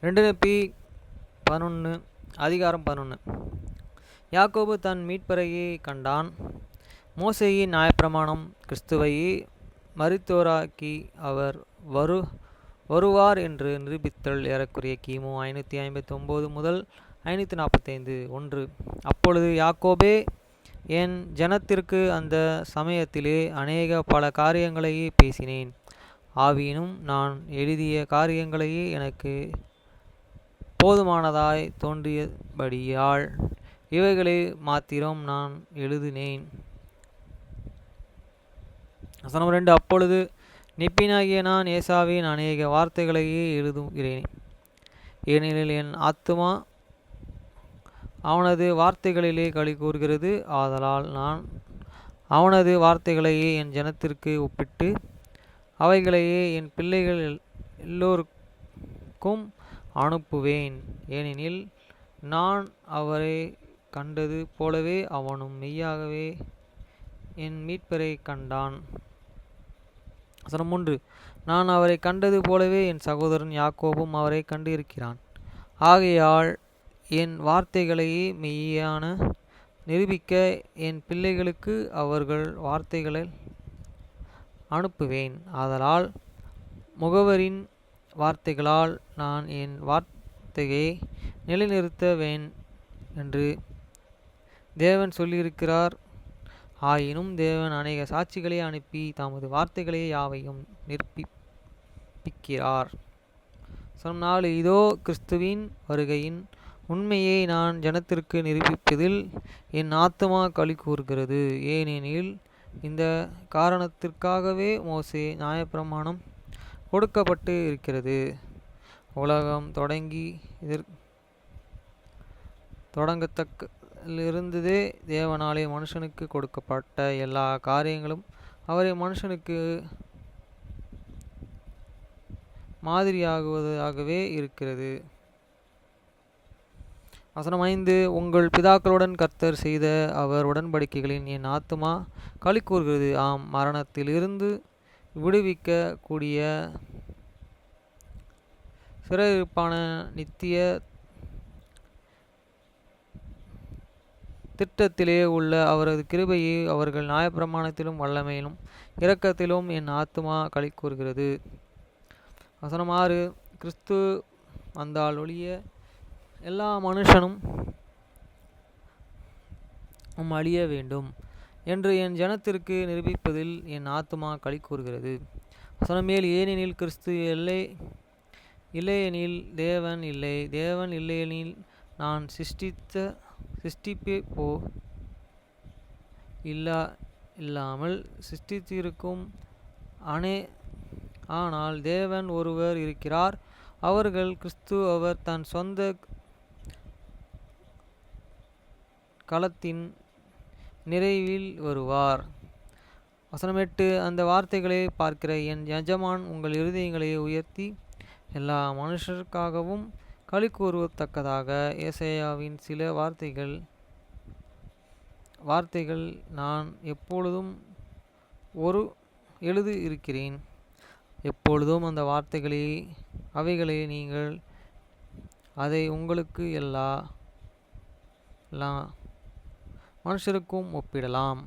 2 11 அதிகாரம் 11. யாக்கோபு தன் மீட்பரையே கண்டான். மோசேயின் நியாயப்பிரமாணம் கிறிஸ்துவை மரித்தோராக்கி அவர் வருவார் என்று நிரூபித்தல். ஏறக்குறைய கிமு 559 முதல் 545. 1. அப்பொழுது யாக்கோபே, என் ஜனத்திற்கு அந்த சமயத்திலே பல காரியங்களையே பேசினேன். ஆவியினும் நான் எழுதிய காரியங்களையே எனக்கு போதுமானதாய் தோன்றியபடியால் இவைகளை மாத்திரம் நான் எழுதினேன். 2. அப்பொழுது நிப்பினாகிய நான் ஏசாவின் அநேக வார்த்தைகளையே எழுதுகிறேன். ஏனெனில் என் ஆத்துமா அவனது வார்த்தைகளிலே களி கூறுகிறது. ஆதலால் நான் அவனது வார்த்தைகளையே என் ஜனத்திற்கு ஒப்பிட்டு அவைகளையே என் பிள்ளைகள் எல்லோருக்கும் அனுப்புவேன். ஏனெனில் நான் அவரை கண்டது போலவே அவனும் மெய்யாகவே என் மீட்பரை கண்டான். 3. நான் அவரை கண்டது போலவே என் சகோதரன் யாக்கோபும் அவரை கண்டு இருக்கிறான். ஆகையால் என் வார்த்தைகளையே மெய்யான நிரூபிக்க என் பிள்ளைகளுக்கு அவர்கள் வார்த்தைகளை அனுப்புவேன். ஆதலால் முகவரின் வார்த்தைகளால் நான் என் வார்த்தையை நிலைநிறுத்துவேன் என்று தேவன் சொல்லியிருக்கிறார். ஆயினும் தேவன் அநேக சாட்சிகளை அனுப்பி தமது வார்த்தைகளை யாவையும் நிரூபிக்கிறார். 4. இதோ கிறிஸ்துவின் வருகையின் உண்மையை நான் ஜனத்திற்கு நிரூபிப்பதில் என் ஆத்துமா களி கூறுகிறது. ஏனெனில் இந்த காரணத்திற்காகவே மோசே நியாயப்பிரமாணம் கொடுக்கப்பட்டு இருக்கிறது. உலகம் தொடங்கத்தக்கிலிருந்தே தேவனாலே மனுஷனுக்கு கொடுக்கப்பட்ட எல்லா காரியங்களும் அவரை மனுஷனுக்கு மாதிரியாகுவதாகவே இருக்கிறது. 5. உங்கள் பிதாக்களுடன் கர்த்தர் செய்த அவர் உடன்படிக்கைகளின் என் ஆத்துமா களி கூறுகிறது. ஆம், மரணத்தில் இருந்து விடுவிக்க கூடிய சிறையிருப்பான நித்திய திட்டத்திலே உள்ள அவரது கிருபையை அவர்கள் நியாயப்பிரமாணத்திலும் வல்லமையிலும் இரக்கத்திலும் என் ஆத்துமா களி கூறுகிறது. 6. கிறிஸ்து வந்தால் ஒழிய எல்லா மனுஷனும் அழிய வேண்டும் என்று என் ஜனத்திற்கு நிரூபிப்பதில் என் ஆத்துமா களி கூறுகிறது. 7. ஏனெனில் கிறிஸ்து இல்லையெனில் தேவன் இல்லை, தேவன் இல்லையெனில் நான் சிருஷ்டிப்பே இல்லாமல் சிருஷ்டித்திருக்கும். ஆனால் தேவன் ஒருவர் இருக்கிறார், அவர்கள் கிறிஸ்து. அவர் தன் சொந்த களத்தின் நிறைவில் வருவார். 8. அந்த வார்த்தைகளை பார்க்கிற என் எஜமான் உங்கள் இருதயங்களை உயர்த்தி எல்லா மனுஷருக்காகவும் களி கூறத்தக்கதாக ஏசாயாவின் சில வார்த்தைகள் நான் எப்பொழுதும் எழுதி இருக்கிறேன். எப்பொழுதும் அந்த அவைகளை நீங்கள் அதை உங்களுக்கு எல்லா மனுஷருக்கும் ஒப்பிடலாம்.